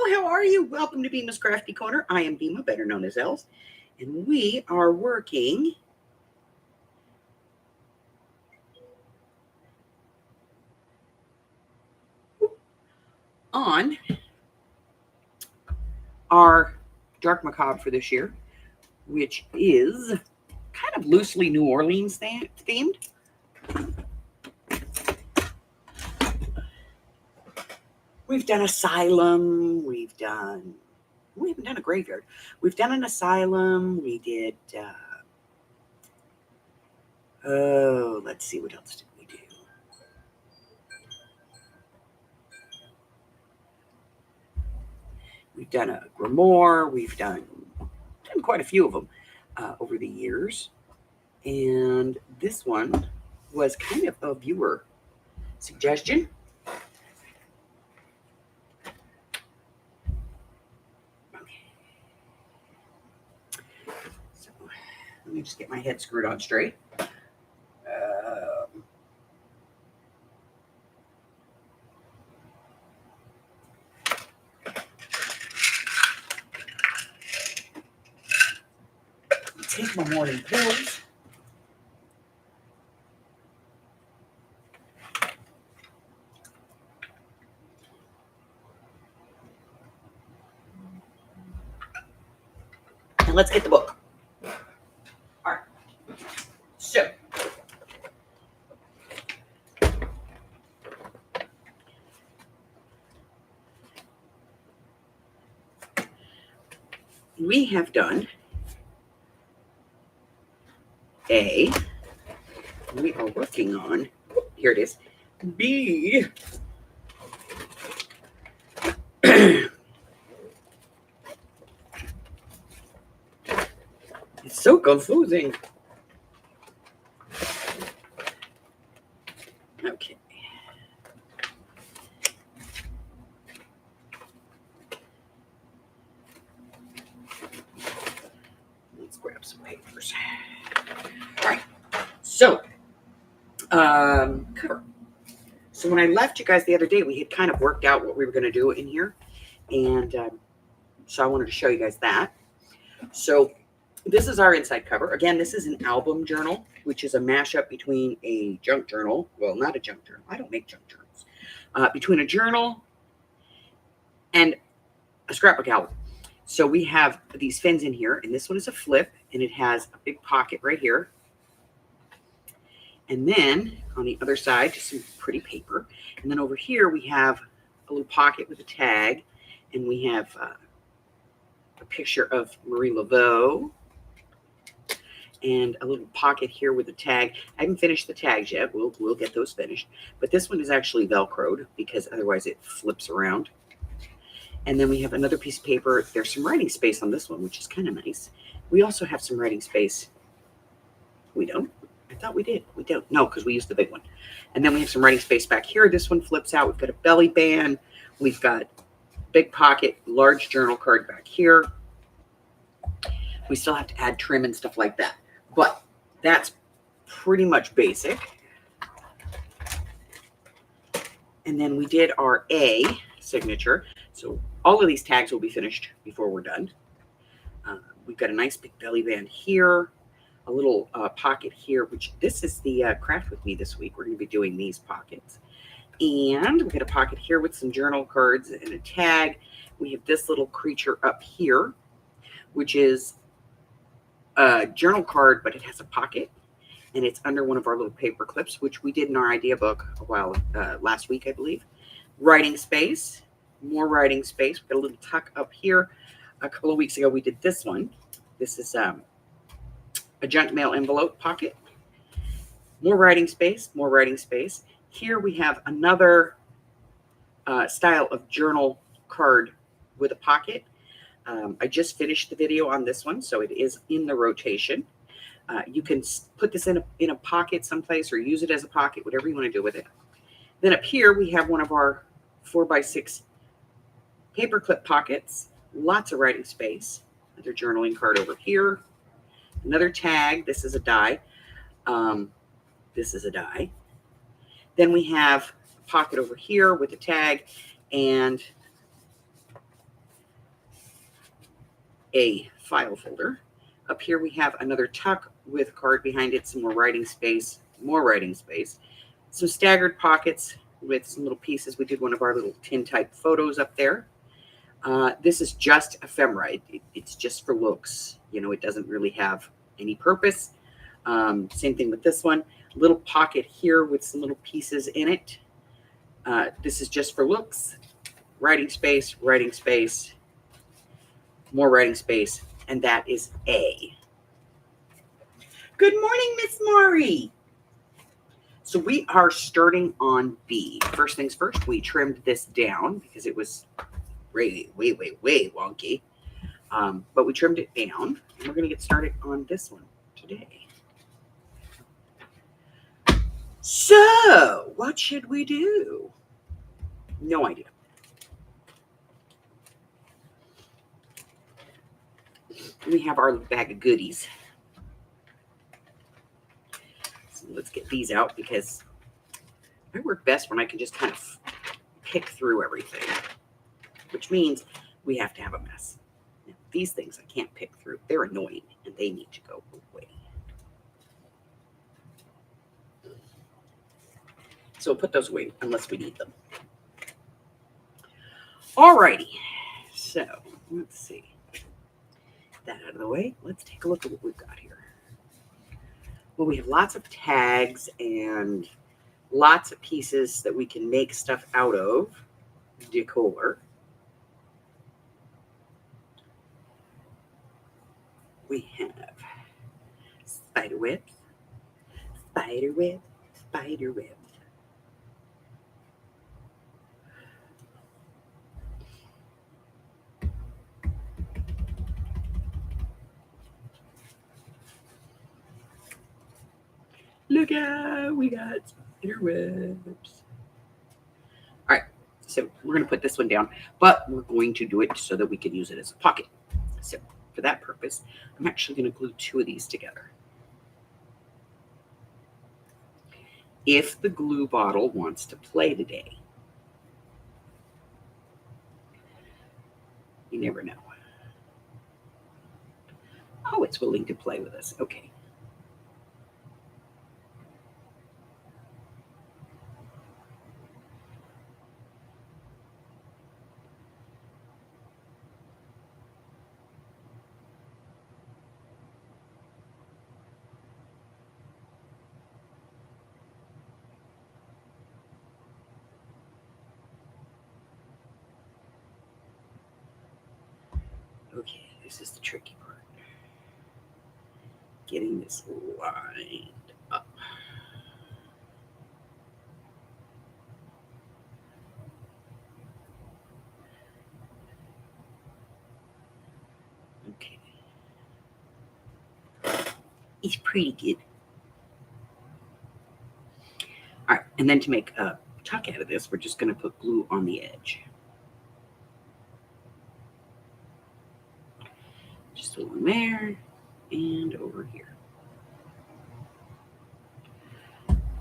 how are you? Welcome to Bma's Crafty Corner. I am Bma, better known as Els, and we are working on our Dark Macabre for this year, which is kind of loosely New Orleans themed. We've done asylum, we haven't done a graveyard. We've done an asylum, we did, let's see, what else did we do? We've done a grimoire, we've done quite a few of them over the years. And this one was kind of a viewer suggestion. Let me just get my head screwed on straight. Take my morning pills. And let's get the book. All right. So, we have done A. We are working on, here it is, B. It's so confusing. Okay. Let's grab some papers. All right. So, cover. So when I left you guys the other day, we had kind of worked out what we were going to do in here. And so I wanted to show you guys that. So this is our inside cover. Again, this is an album journal, which is a mashup between a junk journal. Well, not a junk journal. I don't make junk journals. Between a journal and a scrapbook album. So we have these fins in here, and this one is a flip, and it has a big pocket right here. And then on the other side, just some pretty paper. And then over here, we have a little pocket with a tag, and we have a picture of Marie Laveau, and a little pocket here with a tag. I haven't finished the tags yet. We'll get those finished. But this one is actually Velcroed because otherwise it flips around. And then we have another piece of paper. There's some writing space on this one, which is kind of nice. We also have some writing space. We don't. I thought we did. We don't. No, because we used the big one. And then we have some writing space back here. This one flips out. We've got a belly band. We've got big pocket, large journal card back here. We still have to add trim and stuff like that. But that's pretty much basic. And then we did our A signature. So all of these tags will be finished before we're done. We've got a nice big belly band here. A little pocket here, which this is the craft with me this week. We're going to be doing these pockets. And we've got a pocket here with some journal cards and a tag. We have this little creature up here, which is a journal card, but it has a pocket. And it's under one of our little paper clips, which we did in our idea book a while last week, I believe. Writing space, more writing space. We've got a little tuck up here. A couple of weeks ago, we did this one. This is a junk mail envelope pocket. More writing space, more writing space. Here we have another style of journal card with a pocket. I just finished the video on this one, so it is in the rotation. You can put this in a pocket someplace or use it as a pocket, whatever you want to do with it. Then up here, we have one of our 4x6 paper clip pockets. Lots of writing space. Another journaling card over here. Another tag. This is a die. This is a die. Then we have a pocket over here with a tag and a file folder. Up here we have another tuck with card behind it, some more writing space, more writing space. Some staggered pockets with some little pieces. We did one of our little tin type photos up there. This is just ephemera. It's just for looks. You know, it doesn't really have any purpose. Same thing with this one. Little pocket here with some little pieces in it. This is just for looks. Writing space, more writing space, and that is A. Good morning, Miss Maury. So we are starting on B. First things first, we trimmed this down because it was way wonky. But we trimmed it down, and we're going to get started on this one today. So, what should we do? No idea. We have our bag of goodies. So let's get these out because I work best when I can just kind of pick through everything, which means we have to have a mess. Now, these things I can't pick through. They're annoying and they need to go away. So we'll put those away unless we need them. Alrighty. So let's see. That out of the way. Let's take a look at what we've got here. Well, we have lots of tags and lots of pieces that we can make stuff out of. Decor. We have spider webs, spider web, spider web. Look out, we got spider webs. All right, so we're going to put this one down, but we're going to do it so that we can use it as a pocket. So for that purpose, I'm actually going to glue two of these together. If the glue bottle wants to play today, you never know. Oh, it's willing to play with us. Okay. Okay, this is the tricky part. Getting this lined up. Okay. It's pretty good. All right, and then to make a tuck out of this, we're just going to put glue on the edge. Just along there and over here.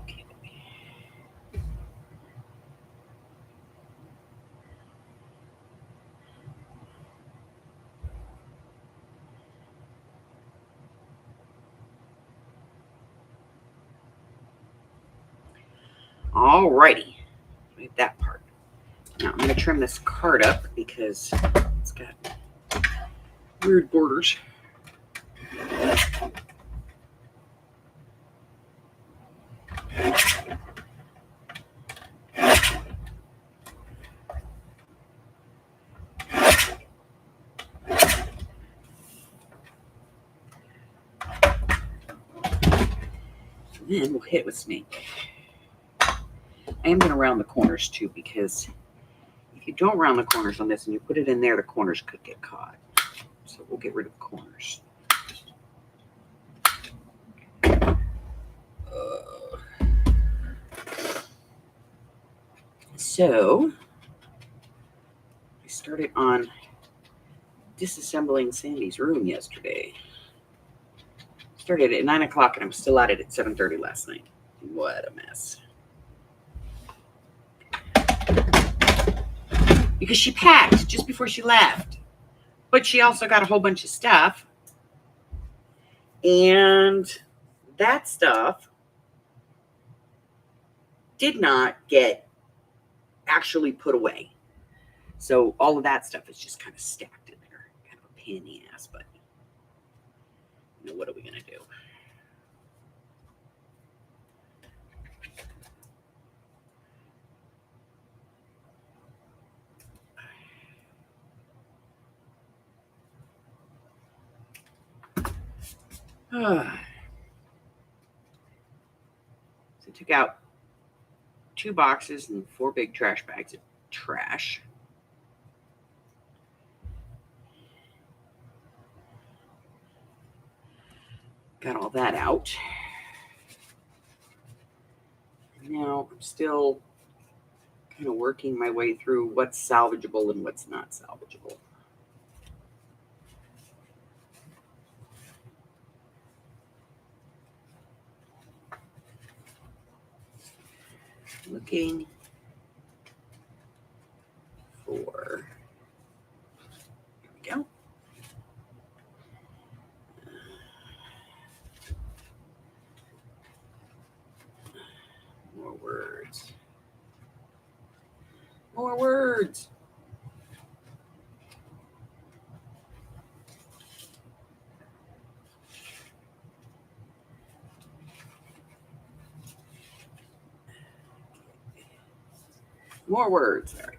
Okay. All righty, like that part. Now I'm going to trim this card up because it's got weird borders. And then we'll hit with snake. I am going to round the corners too, because if you don't round the corners on this and you put it in there, the corners could get caught. So we'll get rid of the corners. So I started on disassembling Sandy's room yesterday. Started at 9 o'clock and I'm still at it at 7:30 last night. What a mess. Because she packed just before she left. But she also got a whole bunch of stuff. And that stuff did not get actually put away. So all of that stuff is just kind of stacked in there. Kind of a pain in the ass, but you know, what are we going to do? So I took out 2 boxes and 4 big trash bags of trash. Got all that out. And now I'm still kind of working my way through what's salvageable and what's not salvageable. Looking for, here we go. More words. More words. More words. All right.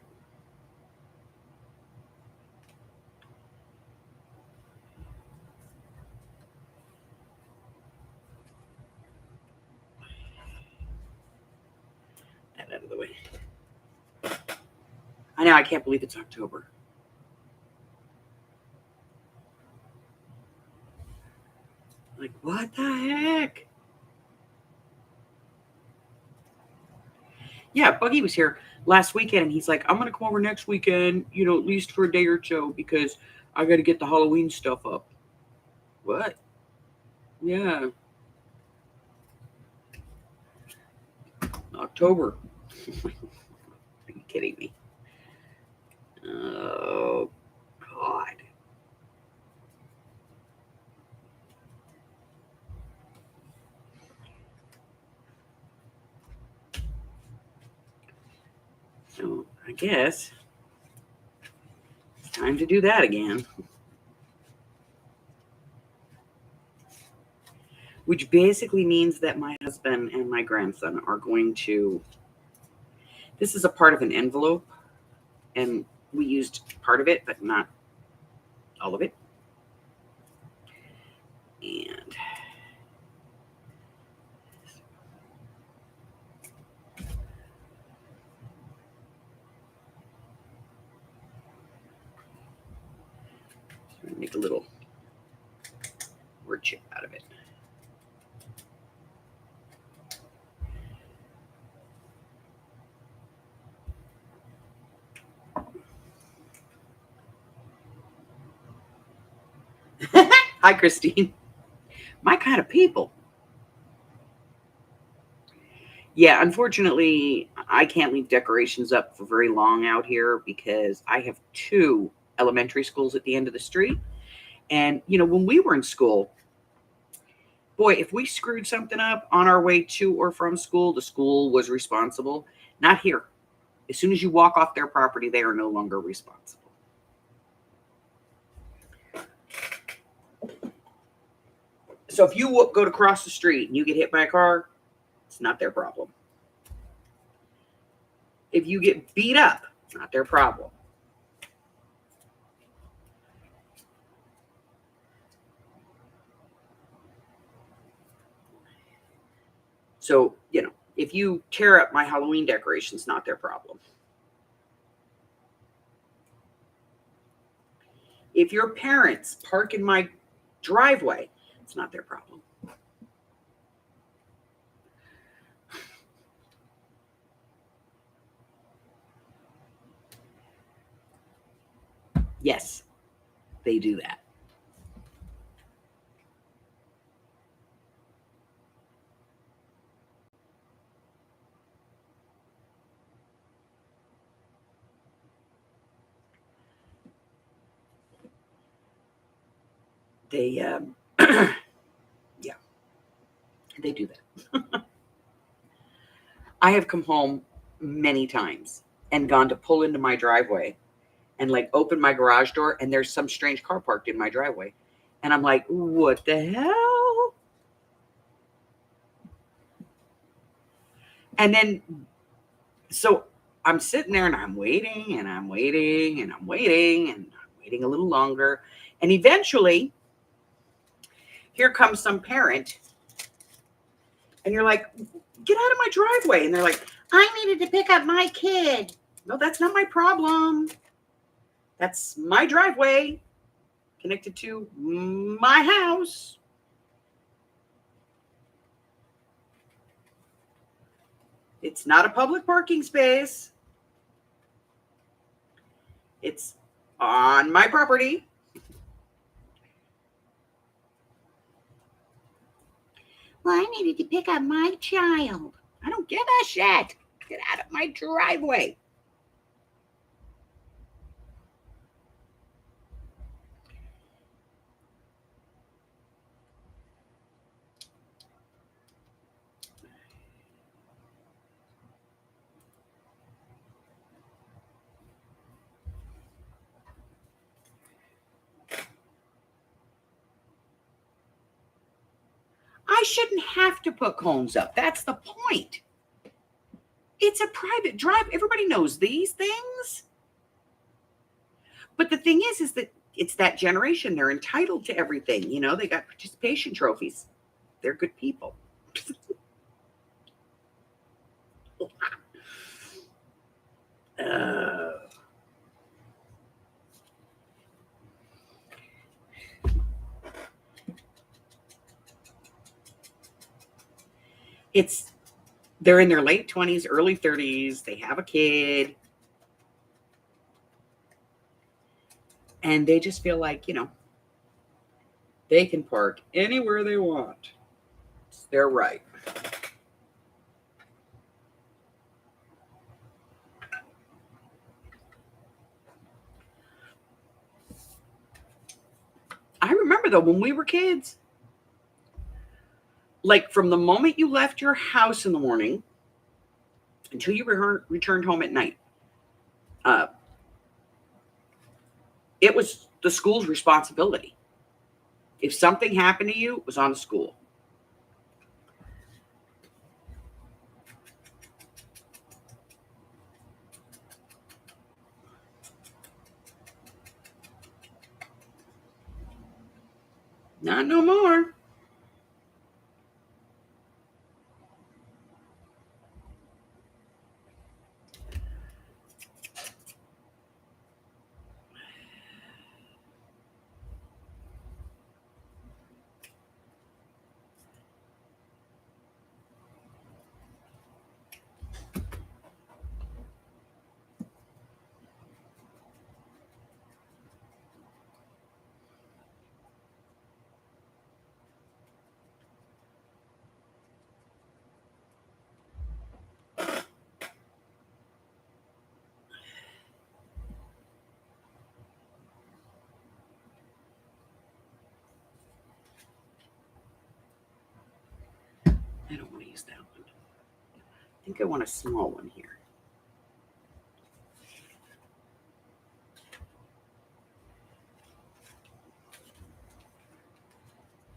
That out of the way. I know, I can't believe it's October. Like, what the heck? Yeah, Buggy was here last weekend, and he's like, I'm going to come over next weekend, you know, at least for a day or so, because I got to get the Halloween stuff up. What? Yeah. October. Are you kidding me? Oh, God. So I guess it's time to do that again. Which basically means that my husband and my grandson are going to, this is a part of an envelope, and we used part of it, but not all of it. And make a little word chip out of it. Hi, Christine. My kind of people. Yeah, unfortunately, I can't leave decorations up for very long out here because I have 2 elementary schools at the end of the street. And, you know, when we were in school, boy, if we screwed something up on our way to or from school, the school was responsible. Not here. As soon as you walk off their property, they are no longer responsible. So if you go to cross the street and you get hit by a car, it's not their problem. If you get beat up, it's not their problem. So, you know, if you tear up my Halloween decorations, not their problem. If your parents park in my driveway, it's not their problem. Yes, they do that. They, yeah, they do that. I have come home many times and gone to pull into my driveway and like open my garage door, and there's some strange car parked in my driveway. And I'm like, what the hell? And then, so I'm sitting there and I'm waiting and I'm waiting and I'm waiting and I'm waiting a little longer. And eventually, here comes some parent. And you're like, get out of my driveway. And they're like, I needed to pick up my kid. No, that's not my problem. That's my driveway connected to my house. It's not a public parking space. It's on my property. Well, I needed to pick up my child. I don't give a shit. Get out of my driveway. I shouldn't have to put cones up. That's the point. It's a private drive. Everybody knows these things. But the thing is that it's that generation. They're entitled to everything. You know, they got participation trophies. They're good people. They're in their late 20s, early 30s. They have a kid. And they just feel like, you know, they can park anywhere they want. It's their right. I remember though, when we were kids, like from the moment you left your house in the morning until you returned home at night, it was the school's responsibility. If something happened to you, it was on the school. Not no more. I don't want to use that one. I think I want a small one here.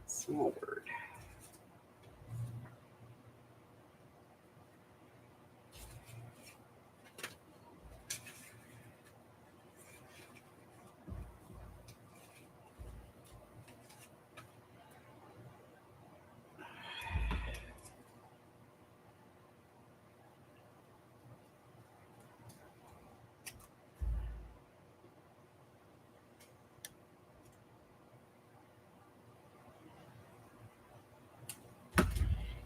Small word.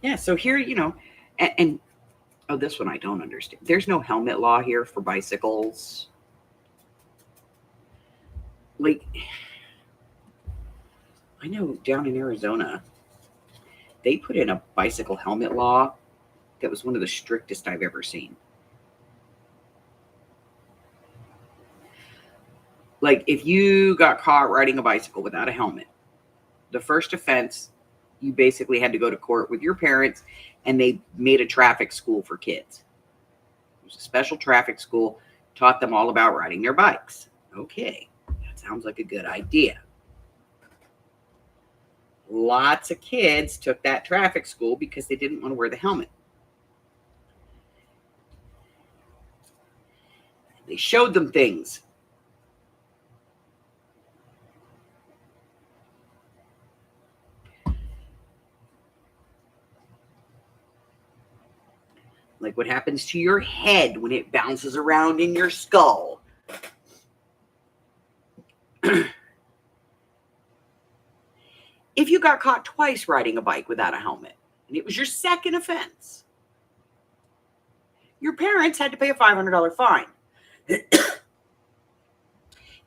Yeah, so here, you know, and oh, this one I don't understand. There's no helmet law here for bicycles. Like, I know down in Arizona, they put in a bicycle helmet law that was one of the strictest I've ever seen. Like, if you got caught riding a bicycle without a helmet, the first offense, you basically had to go to court with your parents, and they made a traffic school for kids. It was a special traffic school, taught them all about riding their bikes. Okay, that sounds like a good idea. Lots of kids took that traffic school because they didn't want to wear the helmet. They showed them things. Like what happens to your head when it bounces around in your skull. If you got caught twice riding a bike without a helmet, and it was your second offense, your parents had to pay a $500 fine.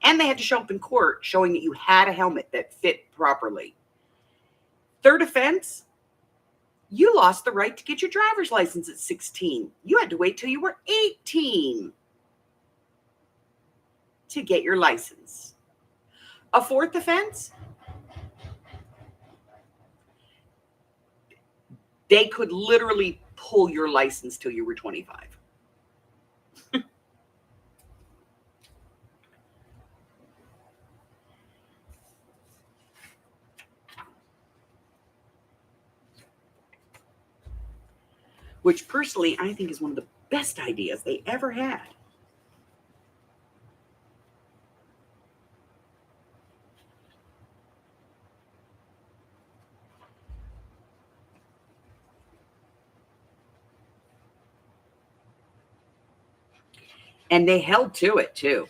And they had to show up in court showing that you had a helmet that fit properly. Third offense, you lost the right to get your driver's license at 16. You had to wait till you were 18 to get your license. A fourth offense, they could literally pull your license till you were 25. Which personally I think is one of the best ideas they ever had. And they held to it too.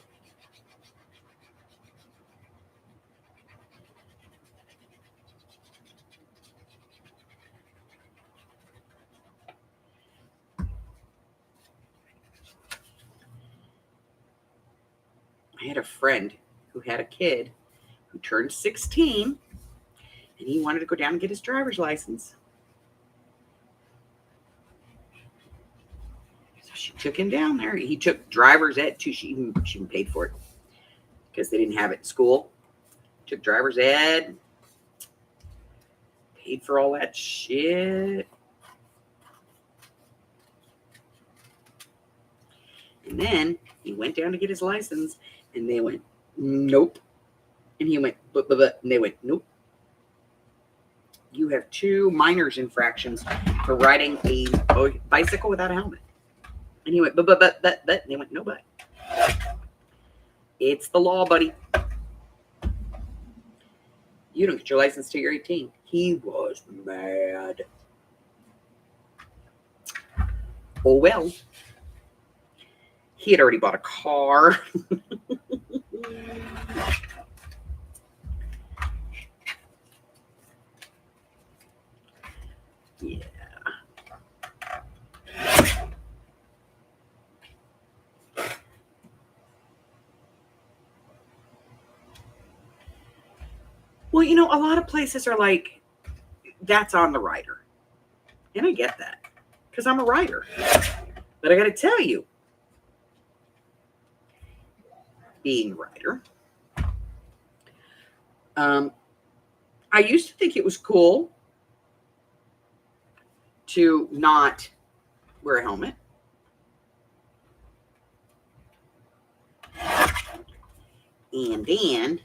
I had a friend who had a kid who turned 16, and he wanted to go down and get his driver's license. So she took him down there. He took driver's ed too. She even paid for it because they didn't have it in school. Took driver's ed, paid for all that shit. And then he went down to get his license, and they went, nope. And he went, but, and they went, nope. You have 2 minors infractions for riding a bicycle without a helmet. And he went, but, and they went, no, but. It's the law, buddy. You don't get your license till you're 18. He was mad. Oh, well. He had already bought a car. Yeah. Well, you know, a lot of places are like, that's on the rider. And I get that because I'm a rider. But I got to tell you, being a writer, I used to think it was cool to not wear a helmet. And then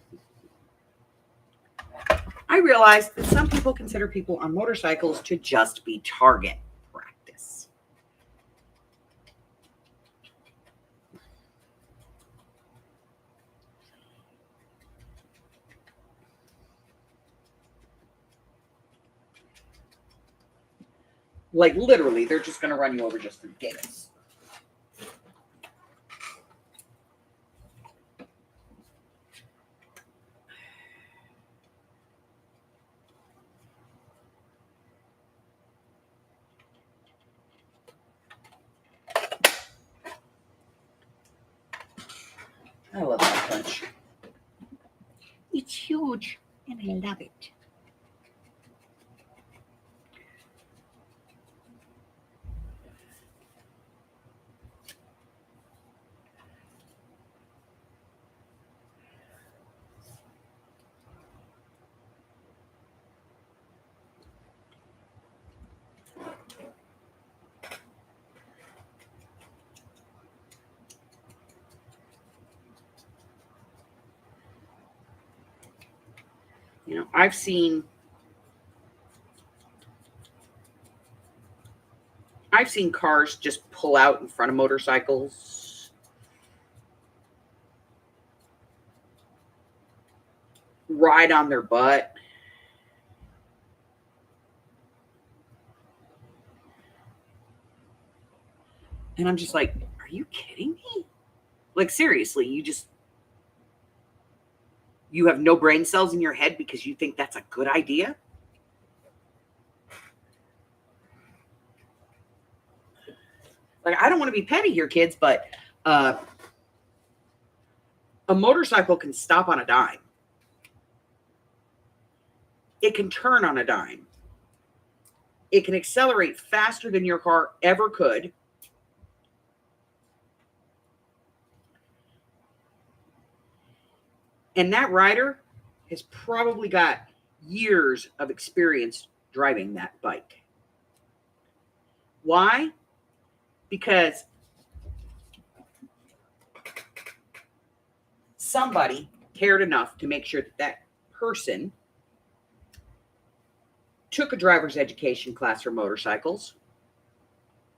I realized that some people consider people on motorcycles to just be target practice. Like literally, they're just going to run you over just for giggles. I love that punch. It's huge, and I love it. You know, I've seen cars just pull out in front of motorcycles, ride on their butt. And I'm just like, are you kidding me? Like, seriously, you have no brain cells in your head because you think that's a good idea? Like, I don't want to be petty here, kids, but a motorcycle can stop on a dime. It can turn on a dime. It can accelerate faster than your car ever could. And that rider has probably got years of experience driving that bike. Why? Because somebody cared enough to make sure that that person took a driver's education class for motorcycles,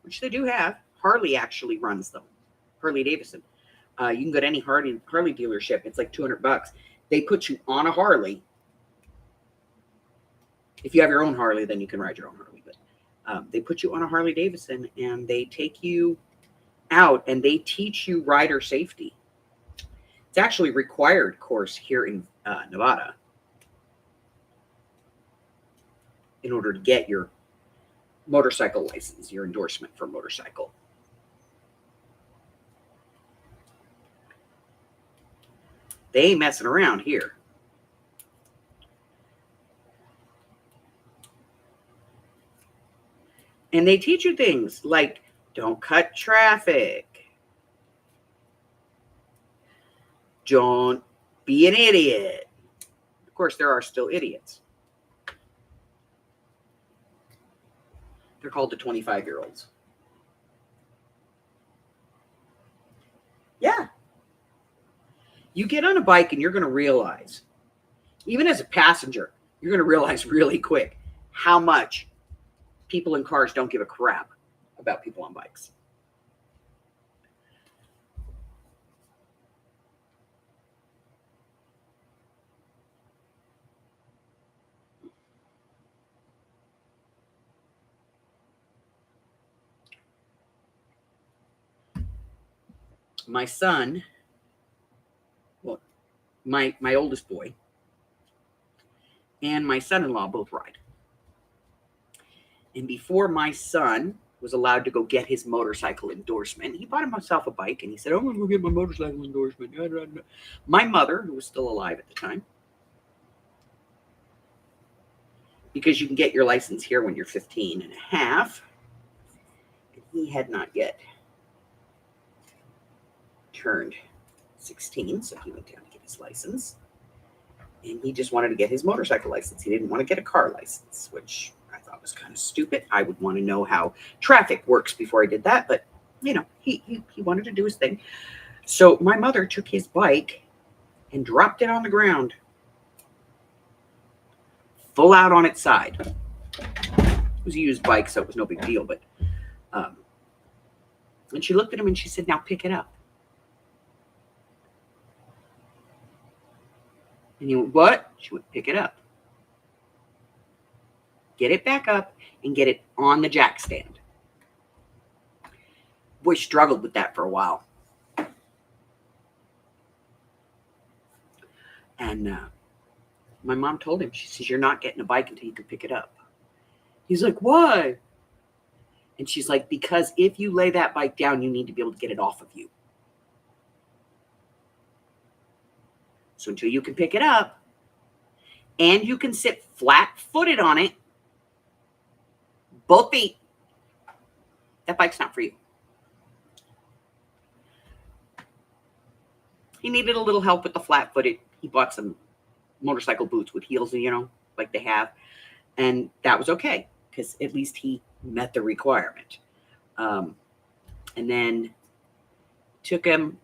which they do have. Harley actually runs them. Harley Davidson. You can go to any Harley dealership. It's like $200. They put you on a Harley. If you have your own Harley, then you can ride your own Harley. But they put you on a Harley Davidson and they take you out and they teach you rider safety. It's actually a required course here in Nevada in order to get your motorcycle license, your endorsement for motorcycle. They ain't messing around here. And they teach you things like don't cut traffic. Don't be an idiot. Of course, there are still idiots. They're called the 25-year-olds. Yeah. You get on a bike and you're going to realize, even as a passenger, you're going to realize really quick how much people in cars don't give a crap about people on bikes. My son, well, my oldest boy, and my son-in-law both ride. And before my son was allowed to go get his motorcycle endorsement, he bought himself a bike and he said, I'm going to go get my motorcycle endorsement. My mother, who was still alive at the time, because you can get your license here when you're 15 and a half, and he had not yet turned 16, so he went down to get his license. And he just wanted to get his motorcycle license. He didn't want to get a car license, which I thought was kind of stupid. I would want to know how traffic works before I did that. But, you know, he wanted to do his thing. So my mother took his bike and dropped it on the ground, full out on its side. It was a used bike, so it was no big deal. But, and she looked at him and she said, now pick it up. And he went, what? She went, pick it up. Get it back up and get it on the jack stand. Boy struggled with that for a while. And my mom told him, she says, you're not getting a bike until you can pick it up. He's like, why? And she's like, because if you lay that bike down, you need to be able to get it off of you. So until you can pick it up and you can sit flat-footed on it, both feet, that bike's not for you. He needed a little help with the flat-footed. He bought some motorcycle boots with heels, you know, like they have. And that was okay because at least he met the requirement. And then took him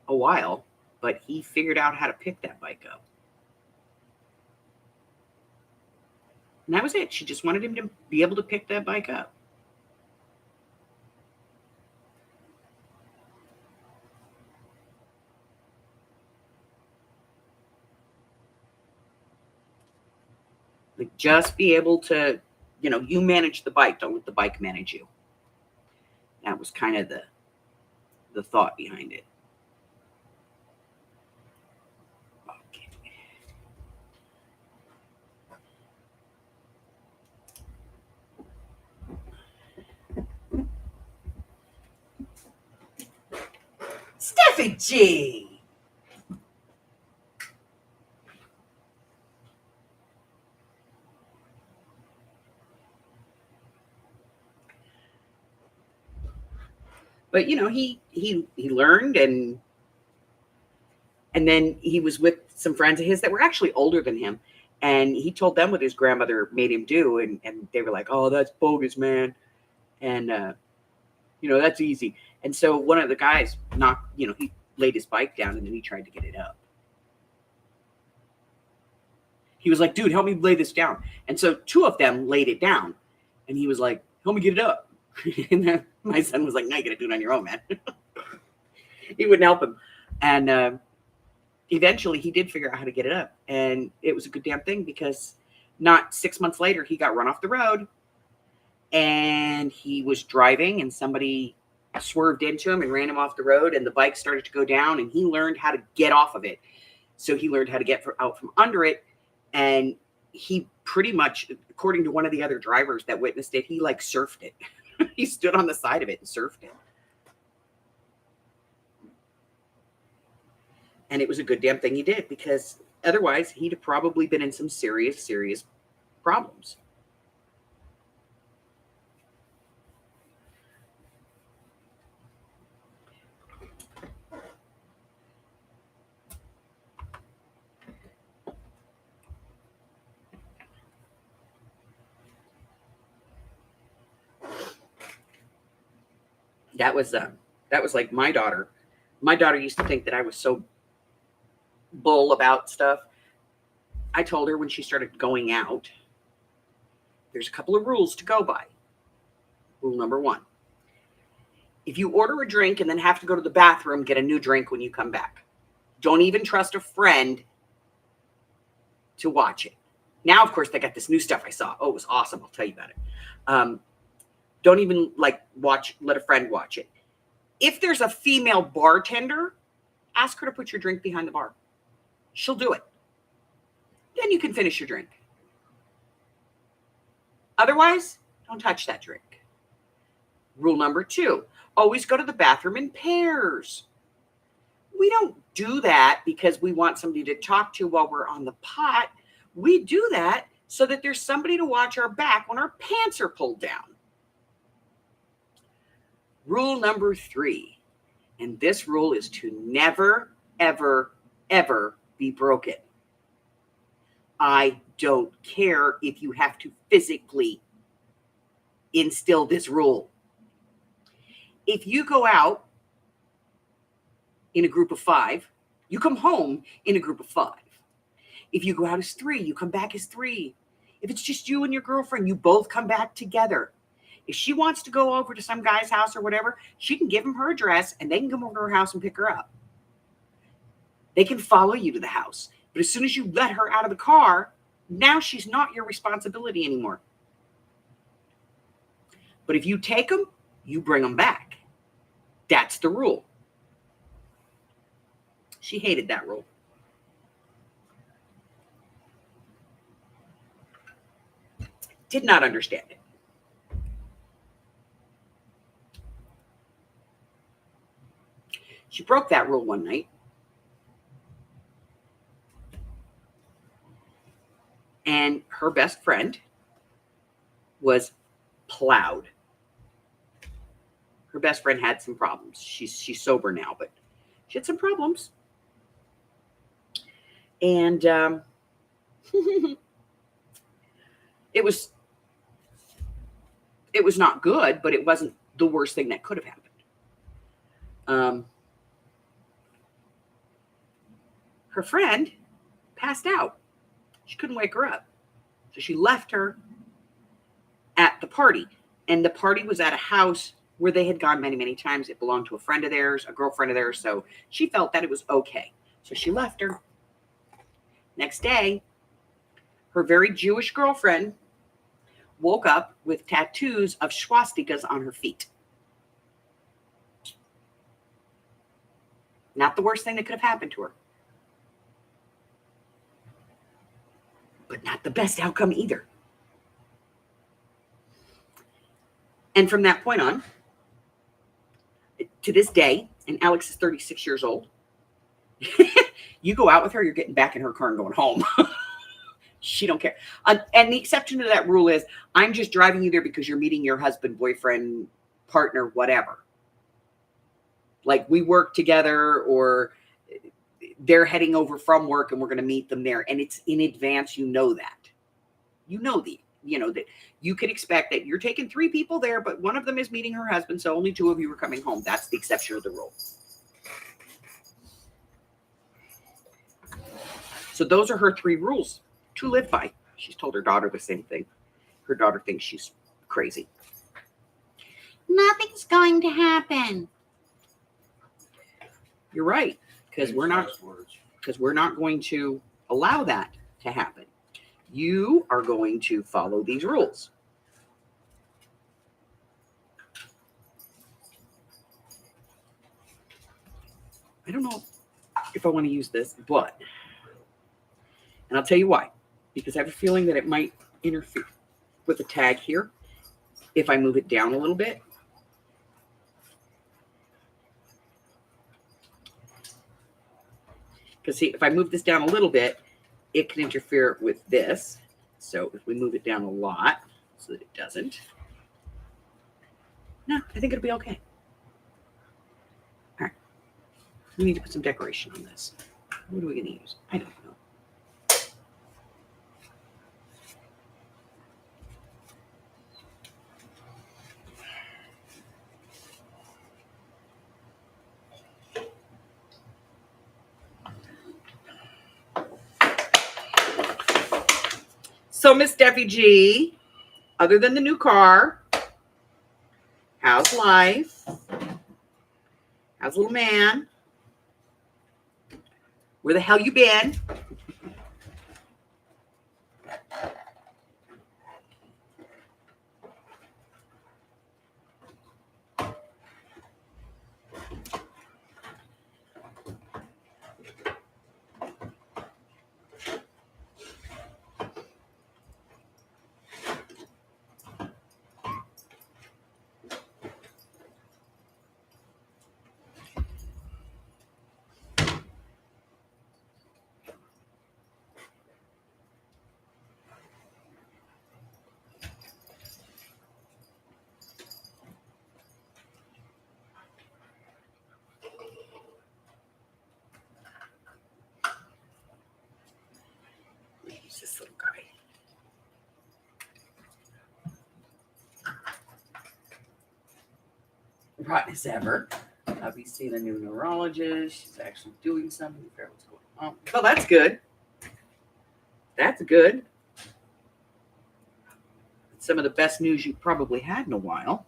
a while, but he figured out how to pick that bike up. And that was it. She just wanted him to be able to pick that bike up. Like, just be able to, you manage the bike. Don't let the bike manage you. That was kind of the thought behind it. Okay. Steffi G. But he learned, and then he was with some friends of his that were actually older than him, and he told them what his grandmother made him do, and they were like, "Oh, that's bogus, man," and that's easy. And so one of the guys he laid his bike down, and then he tried to get it up. He was like, "Dude, help me lay this down." And so two of them laid it down, and he was like, "Help me get it up." And then my son was like, "No, you got to do it on your own, man." He wouldn't help him, and eventually he did figure out how to get it up, and it was a good damn thing, because not 6 months later he got run off the road, and he was driving, and somebody swerved into him and ran him off the road, and the bike started to go down, and he learned how to get off of it. So he learned how to get out from under it, and he pretty much, according to one of the other drivers that witnessed it, he like surfed it. He stood on the side of it and surfed it. And it was a good damn thing he did, because otherwise he'd have probably been in some serious, serious problems. That was like my daughter. My daughter used to think that I was so bull about stuff. I told her when she started going out, there's a couple of rules to go by. Rule number 1: if you order a drink and then have to go to the bathroom, get a new drink when you come back. Don't even trust a friend to watch it. Now, of course, they got this new stuff I saw. Oh, it was awesome. I'll tell you about it. Don't even let a friend watch it. If there's a female bartender, ask her to put your drink behind the bar. She'll do it. Then you can finish your drink. Otherwise, don't touch that drink. Rule number 2: always go to the bathroom in pairs. We don't do that because we want somebody to talk to while we're on the pot. We do that so that there's somebody to watch our back when our pants are pulled down. Rule number 3, and this rule is to never, ever, ever be broken. I don't care if you have to physically instill this rule. If you go out in a group of 5, you come home in a group of 5. If you go out as 3, you come back as 3. If it's just you and your girlfriend, you both come back together. If she wants to go over to some guy's house or whatever, she can give him her address, and they can come over to her house and pick her up. They can follow you to the house. But as soon as you let her out of the car, now she's not your responsibility anymore. But if you take them, you bring them back. That's the rule. She hated that rule. Did not understand it. She broke that rule one night. And her best friend was plowed. Her best friend had some problems. She's sober now, but she had some problems. And it was not good, but it wasn't the worst thing that could have happened. Her friend passed out. She couldn't wake her up. So she left her at the party. And the party was at a house where they had gone many, many times. It belonged to a friend of theirs, a girlfriend of theirs. So she felt that it was okay. So she left her. Next day, her very Jewish girlfriend woke up with tattoos of swastikas on her feet. Not the worst thing that could have happened to her. But not the best outcome either. And from that point on, to this day, and Alex is 36 years old, you go out with her, you're getting back in her car and going home. She don't care. And the exception to that rule is, I'm just driving you there because you're meeting your husband, boyfriend, partner, whatever. Like we work together, or they're heading over from work and we're going to meet them there. And it's in advance. You know that. You know that you could expect that you're taking 3 people there, but one of them is meeting her husband. So only 2 of you are coming home. That's the exception of the rule. So those are her 3 rules to live by. She's told her daughter the same thing. Her daughter thinks she's crazy. Nothing's going to happen. You're right, because we're not going to allow that to happen. You are going to follow these rules. I don't know if I want to use this, but, and I'll tell you why, because I have a feeling that it might interfere with the tag here if I move it down a little bit. Because see, if I move this down a little bit, it can interfere with this. So if we move it down a lot so that it doesn't, no, I think it'll be okay. All right. We need to put some decoration on this. What are we going to use? I don't know. So, Miss Steffi G, other than the new car, how's life? How's little man? Where the hell you been? Who's this little guy? Rotten as ever. I've seen a new neurologist. She's actually doing something. What's going on? Oh, that's good. That's good. It's some of the best news you've probably had in a while.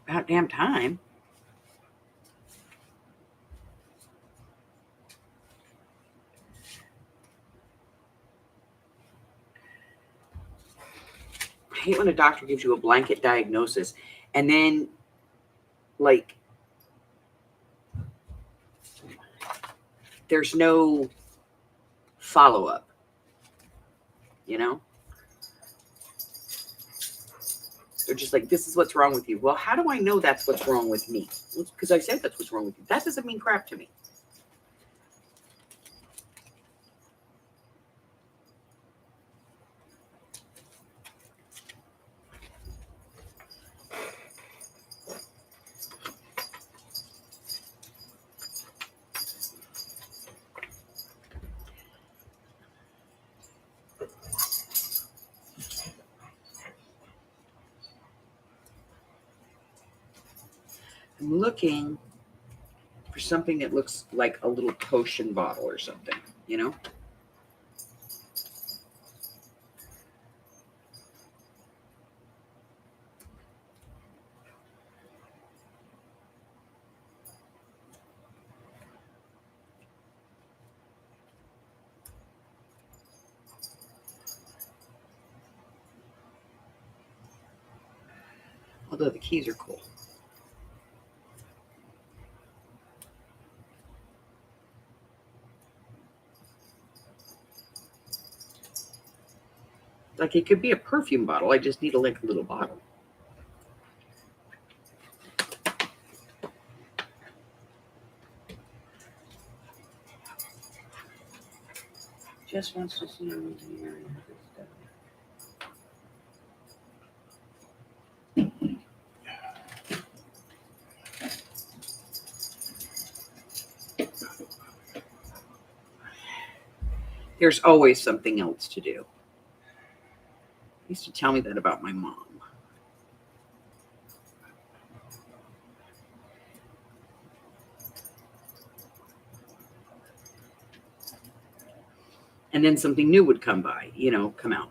About damn time. I hate when a doctor gives you a blanket diagnosis and then, like, there's no follow-up, you know? They're just like, this is what's wrong with you. Well, how do I know that's what's wrong with me? Because I said that's what's wrong with you. That doesn't mean crap to me. I'm looking for something that looks like a little potion bottle or something, you know? Although the keys are cool. Like it could be a perfume bottle. I just need a little bottle. Just wants to see everything here. There's always something else to do. He used to tell me that about my mom. And then something new would come by, come out.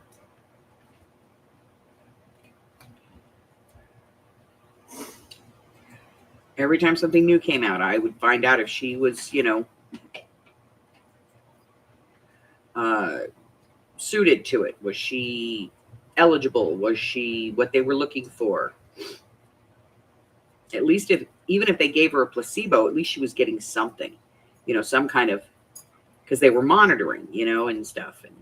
Every time something new came out, I would find out if she was, suited to it. Was she eligible? Was she what they were looking for? At least even if they gave her a placebo, at least she was getting something, some kind of, because they were monitoring, and stuff. And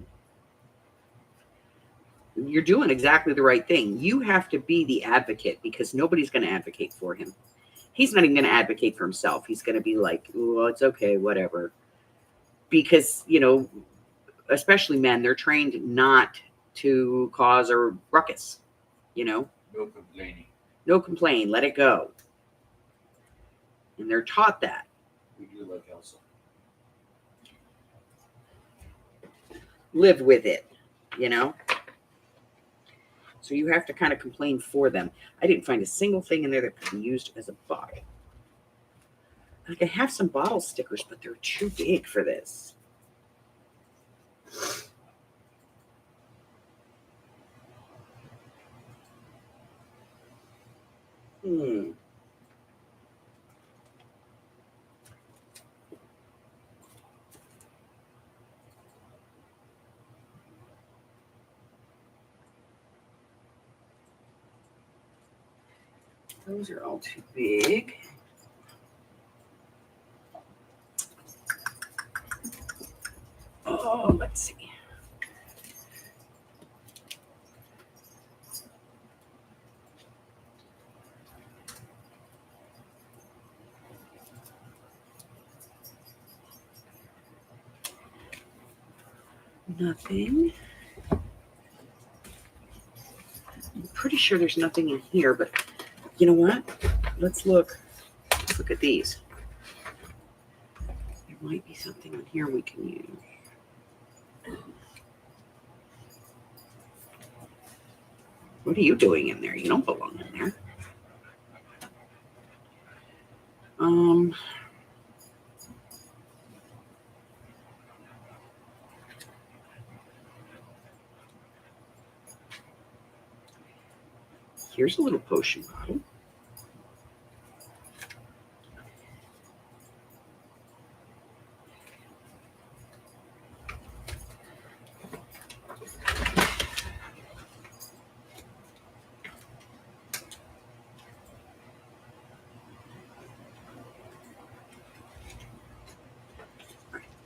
you're doing exactly the right thing. You have to be the advocate because nobody's going to advocate for him. He's not even going to advocate for himself. He's going to be like, well, it's okay, whatever. Because, especially men, they're trained not to cause a ruckus, No complaining. No complain, let it go. And they're taught that. We do like Elsa. Live with it, So you have to kind of complain for them. I didn't find a single thing in there that could be used as a bottle. Like I have some bottle stickers, but they're too big for this. Those are all too big. Oh, let's see. Nothing. I'm pretty sure there's nothing in here, but you know what? Let's look. Let's look at these. There might be something in here we can use. What are you doing in there? You don't belong in there. Here's a little potion bottle.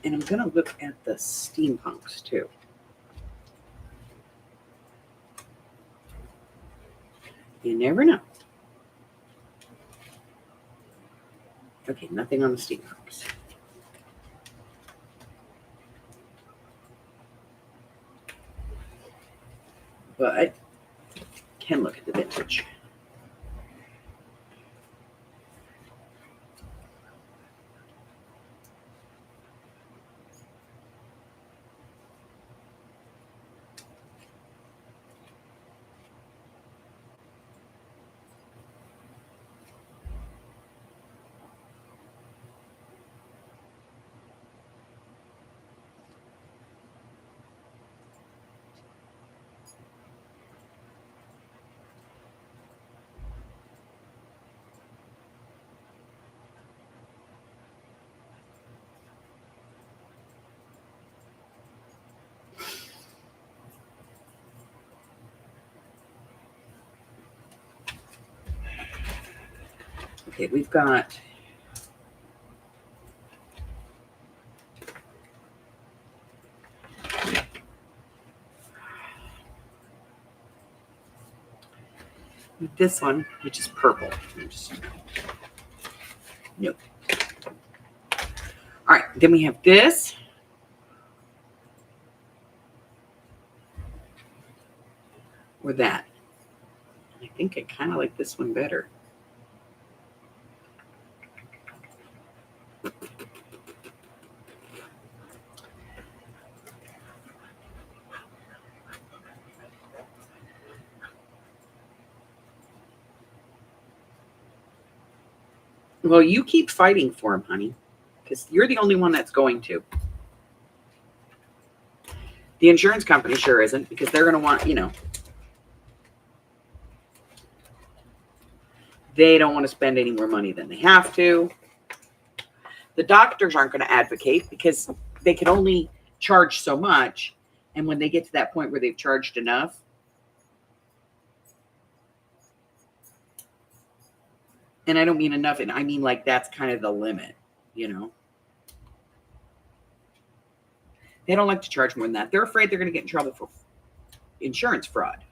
And I'm going to look at the steampunks too. You never know. Okay, nothing on the steampunks. But can look at the vintage. Okay, we've got this one, which is purple. Nope. All right, then we have this. Or that. I think I kind of like this one better. Well, you keep fighting for him, honey, because you're the only one that's going to. The insurance company sure isn't, because they're going to want, they don't want to spend any more money than they have to. The doctors aren't going to advocate because they can only charge so much. And when they get to that point where they've charged enough, and I don't mean enough, and I mean like that's kind of the limit, They don't like to charge more than that. They're afraid they're going to get in trouble for insurance fraud.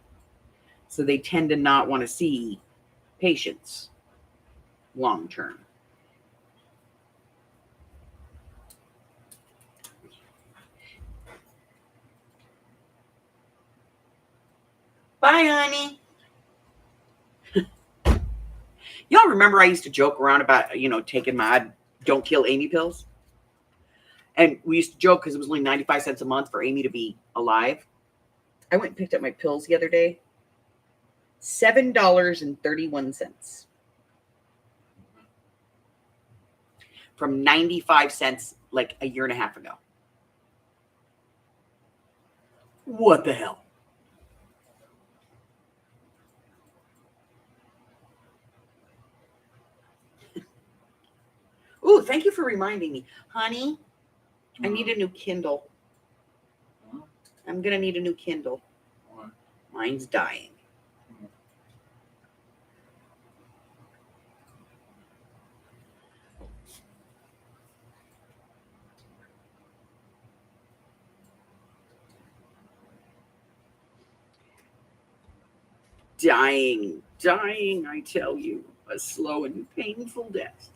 So they tend to not want to see patients long term. Bye, honey. Y'all remember I used to joke around about, taking my Don't Kill Amy pills? And we used to joke because it was only 95 cents a month for Amy to be alive. I went and picked up my pills the other day. $7.31. From 95 cents like a year and a half ago. What the hell? Ooh, thank you for reminding me. Honey, I need a new Kindle. I'm going to need a new Kindle. Mine's dying. Dying, I tell you. A slow and painful death.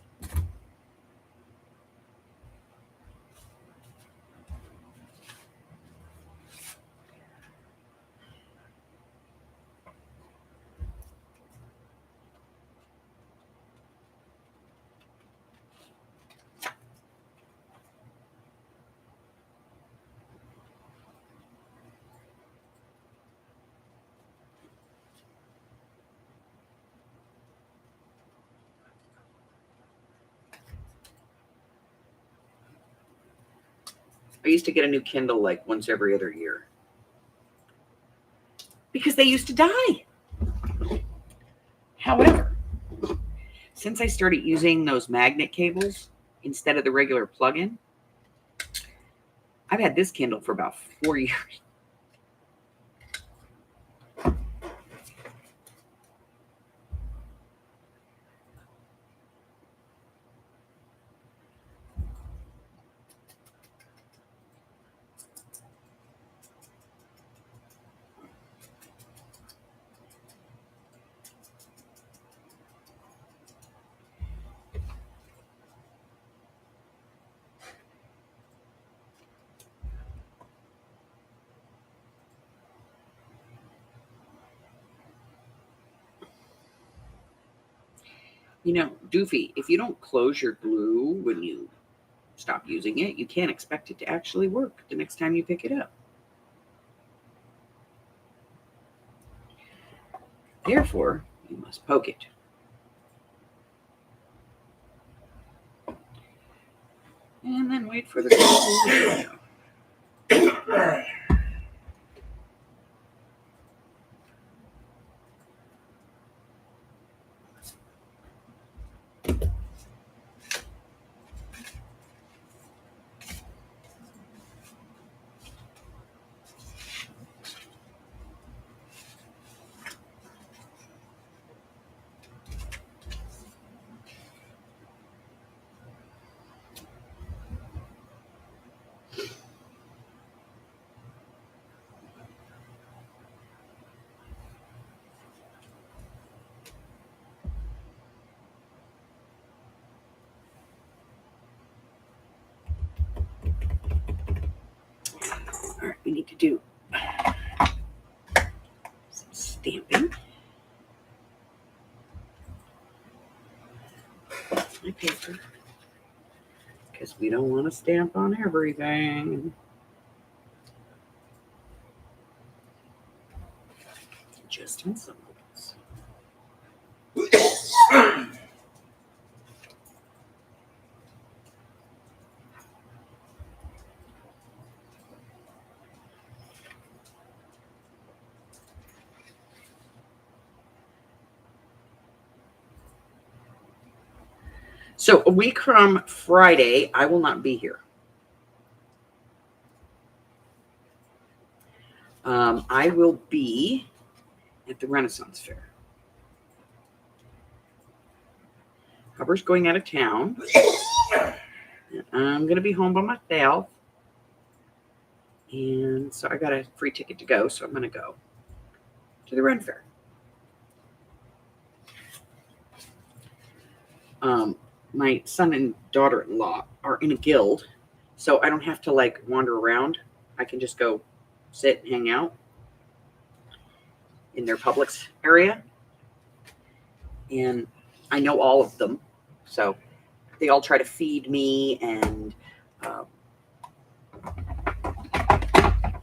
I used to get a new Kindle like once every other year. Because they used to die. However, since I started using those magnet cables instead of the regular plug-in, I've had this Kindle for about 4 years. Doofy, if you don't close your glue when you stop using it, you can't expect it to actually work the next time you pick it up. Therefore, you must poke it. And then wait for the glue. do some stamping. My paper. Because we don't want to stamp on everything. Just on some of those. So a week from Friday, I will not be here. I will be at the Renaissance Fair. Hubbard's going out of town. I'm going to be home by myself. And so I got a free ticket to go, so I'm going to go to the Ren Fair. My son and daughter-in-law are in a guild, so I don't have to like wander around. I can just go sit and hang out in their Publix area. And I know all of them, so they all try to feed me and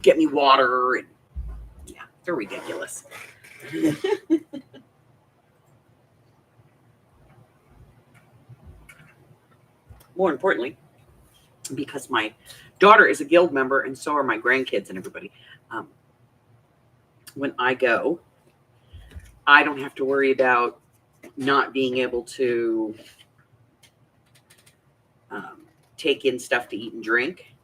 get me water. And yeah, they're ridiculous. More importantly, because my daughter is a guild member and so are my grandkids and everybody, when I go, I don't have to worry about not being able to take in stuff to eat and drink,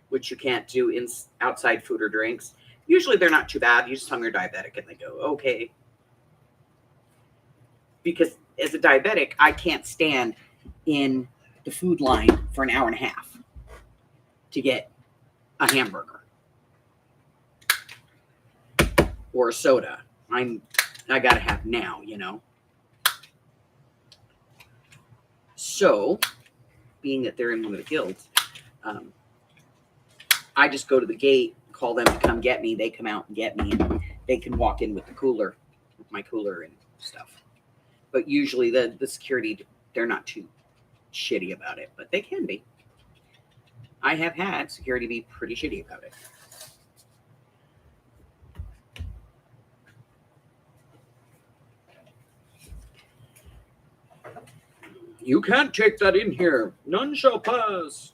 which you can't do in outside food or drinks. Usually they're not too bad. You just tell them you're diabetic and they go, okay. Because as a diabetic, I can't stand in the food line for an hour and a half to get a hamburger or a soda. I gotta have now, you know. So, being that they're in one of the guilds, I just go to the gate, call them to come get me. They come out and get me, and they can walk in with the cooler, with my cooler and stuff. But usually the security, they're not too shitty about it, but they can be. I have had security be pretty shitty about it. You can't take that in here. None shall pass.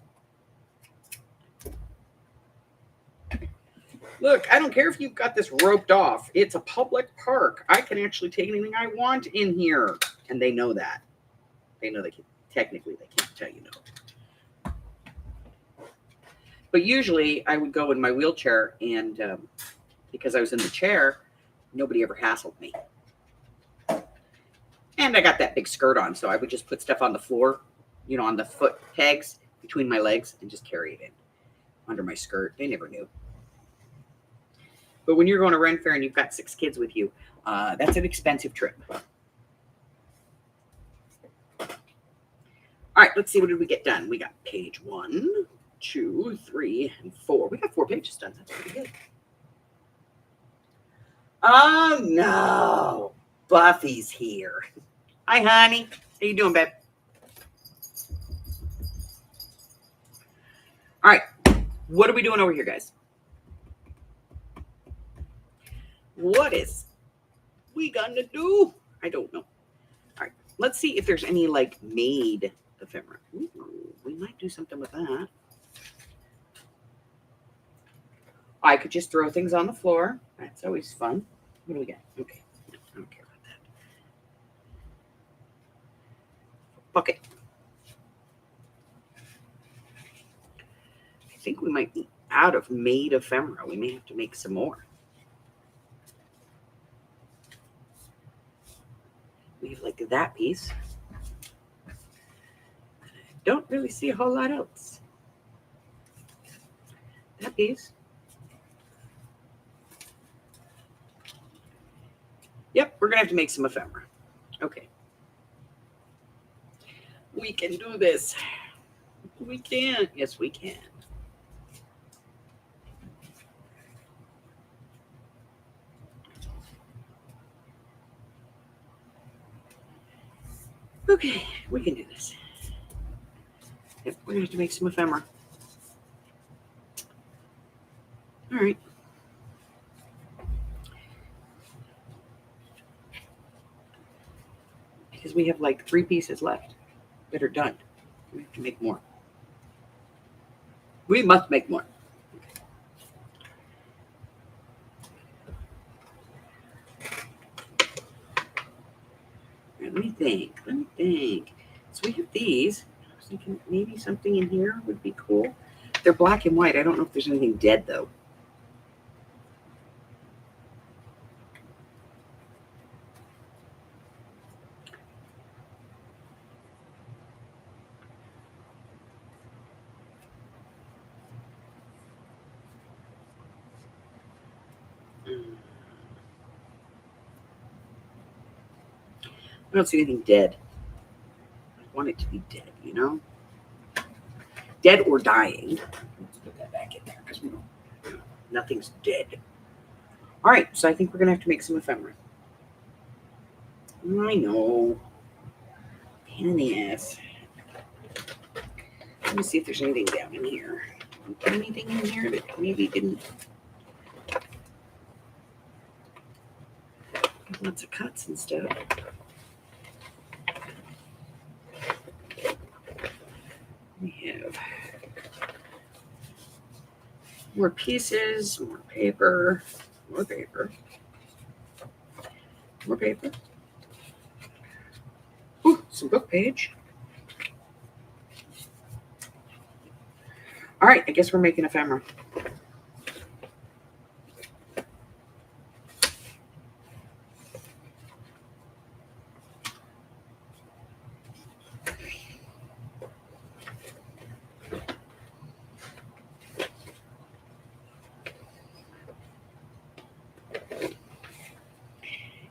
Look, I don't care if you've got this roped off. It's a public park. I can actually take anything I want in here. And they know that. They know they can, technically they can't tell you no. But usually I would go in my wheelchair and because I was in the chair, nobody ever hassled me. And I got that big skirt on, so I would just put stuff on the floor, you know, on the foot pegs between my legs and just carry it in under my skirt. They never knew. But when you're going to Ren Fair and you've got 6 kids with you, that's an expensive trip. All right, let's see. What did we get done? We got page 1, 2, 3, and 4. We got 4 pages done. That's pretty good. Oh, no. Buffy's here. Hi, honey. How you doing, babe? All right. What are we doing over here, guys? What is we gonna do? I don't know. All right. Let's see if there's any, like, made ephemera. Ooh, we might do something with that. I could just throw things on the floor. That's always fun. What do we got? Okay. I don't care about that. Bucket. I think we might be out of made ephemera. We may have to make some more. We have like that piece. I don't really see a whole lot else. That piece. Yep, we're going to have to make some ephemera. Okay. We can do this. We can. Yes, we can. Okay, we can do this. Yep, we're gonna have to make some ephemera. All right. Because we have like 3 pieces left that are done. We have to make more. We must make more. Let me think. So we have these. I was thinking maybe something in here would be cool. They're black and white. I don't know if there's anything dead though. I don't see anything dead. I want it to be dead, you know? Dead or dying. Let's put that back in there because nothing's dead. All right, so I think we're going to have to make some ephemera. I know. Pain in the ass. Let me see if there's anything down in here. Anything in here that maybe didn't. Lots of cuts and stuff. We have more pieces, more paper, more paper, more paper. Ooh, some book page. All right, I guess we're making ephemera.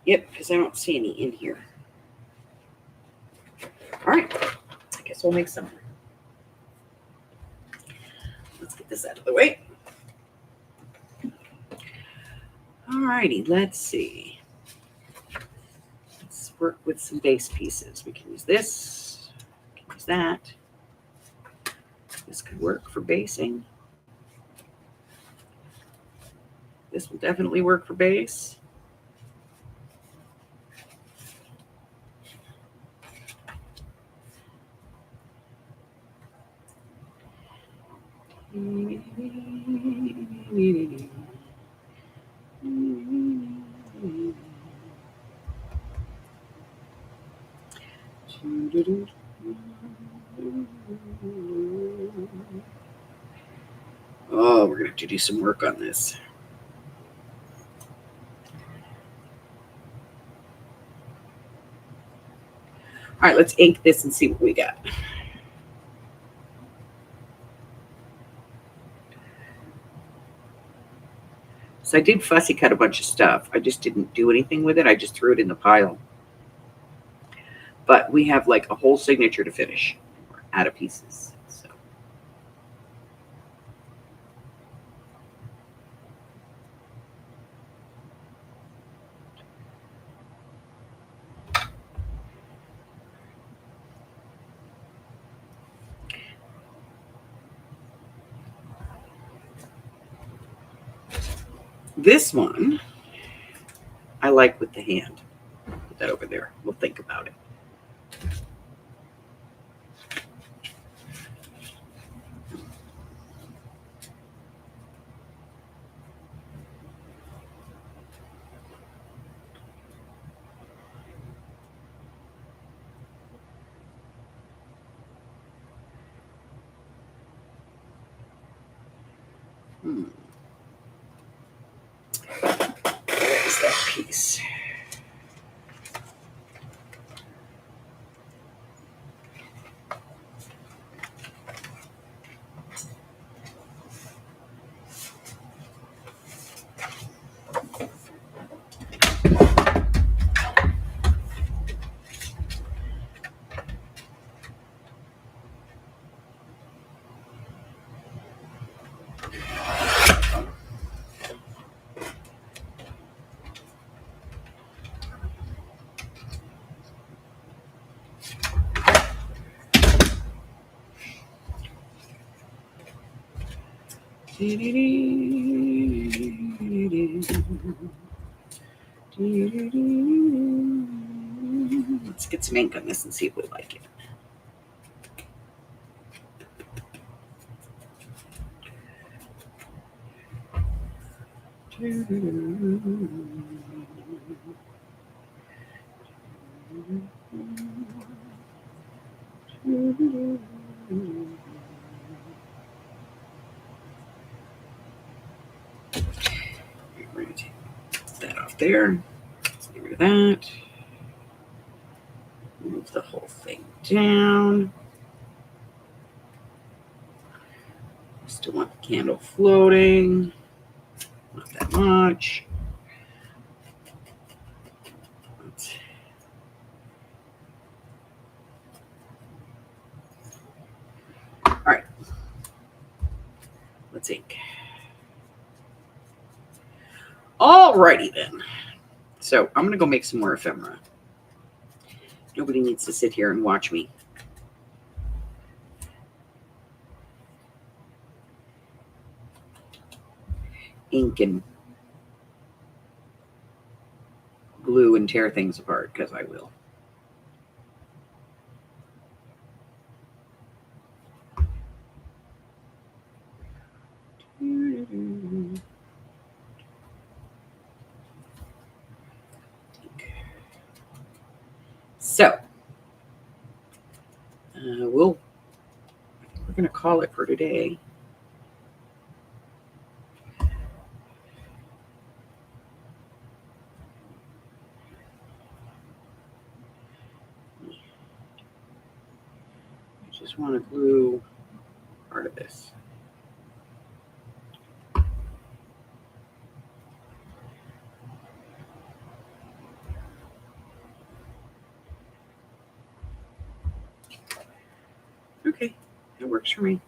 Yep, because I don't see any in here. All right, I guess we'll make some. Let's get this out of the way. All righty, let's see. Let's work with some base pieces. We can use this, we can use that. This could work for basing. This will definitely work for base. Oh, we're going to have to do some work on this. All right, let's ink this and see what we got. So I did fussy cut a bunch of stuff. I just didn't do anything with it. I just threw it in the pile. But we have like a whole signature to finish. We're out of pieces. So. This one, I like with the hand. Put that over there. We'll think about it. Where is that piece? Let's get some ink on this and see if we like it. We're going to take that off there. Let's get rid of that. Move the whole thing down. Still want the candle floating. Not that much. All right. Let's ink. All righty then. So I'm going to go make some more ephemera. Nobody needs to sit here and watch me. Ink and glue and tear things apart, because I will. So, we're going to call it for today. I just want to glue part of this. Okay, that works for me.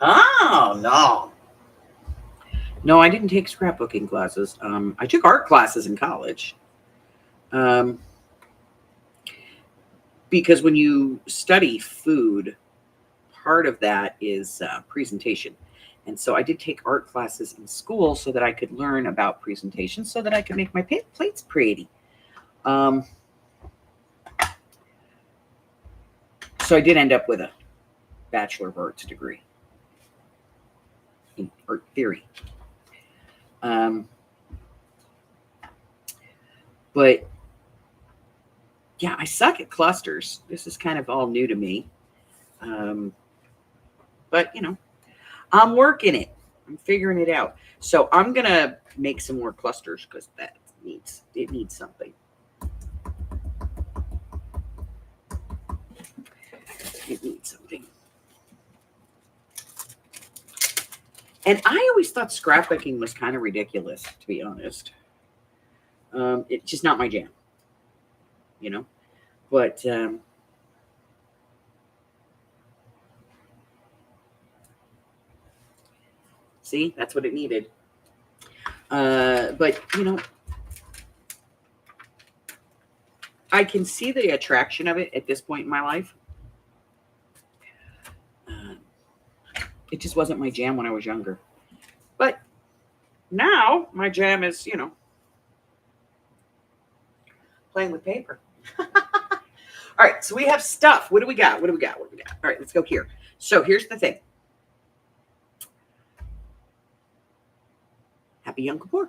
Oh, no. No, I didn't take scrapbooking classes. I took art classes in college. Because when you study food, part of that is presentation. And so I did take art classes in school so that I could learn about presentation so that I could make my plates pretty. So I did end up with a Bachelor of Arts degree in art theory. But yeah, I suck at clusters. This is kind of all new to me. But, you know, I'm working it. I'm figuring it out. So I'm going to make some more clusters because it needs something. It needs something. And I always thought scrapbooking was kind of ridiculous, to be honest. It's just not my jam, you know. But see, that's what it needed. But, you know, I can see the attraction of it at this point in my life. It just wasn't my jam when I was younger. But now my jam is, you know, playing with paper. All right, so we have stuff. What do we got? All right, let's go here. So here's the thing. Happy Yom Kippur.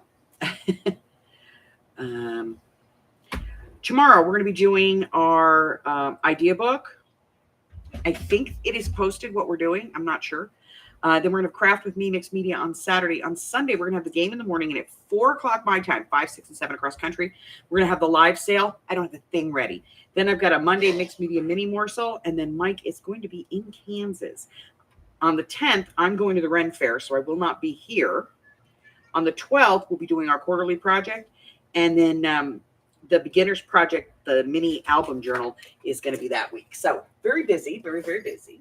Tomorrow we're going to be doing our idea book. I think it is posted what we're doing. I'm not sure. Then we're going to craft with me mixed media on Saturday. On Sunday, we're going to have the game in the morning, and at 4 o'clock my time, 5, 6, and 7 across country, we're going to have the live sale. I don't have the thing ready. Then I've got a Monday mixed media mini morsel, and then Mike is going to be in Kansas. On the 10th, I'm going to the Ren Fair, so I will not be here. On the 12th, we'll be doing our quarterly project, and then the beginner's project, the mini album journal, is going to be that week. So very busy, very, very busy.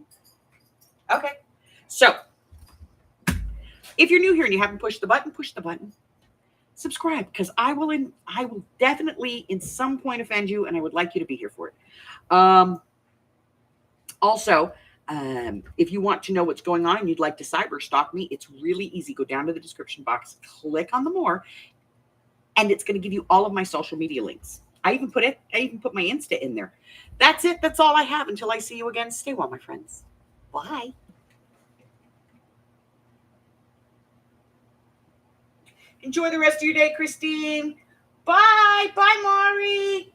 Okay. So if you're new here and you haven't pushed the button, push the button. Subscribe, because I will definitely in some point offend you, and I would like you to be here for it. Also, if you want to know what's going on and you'd like to cyber stalk me, it's really easy. Go down to the description box, click on the more, and it's going to give you all of my social media links. I even put my Insta in there. That's it. That's all I have until I see you again. Stay well, my friends. Bye. Enjoy the rest of your day, Christine. Bye. Bye, Mari.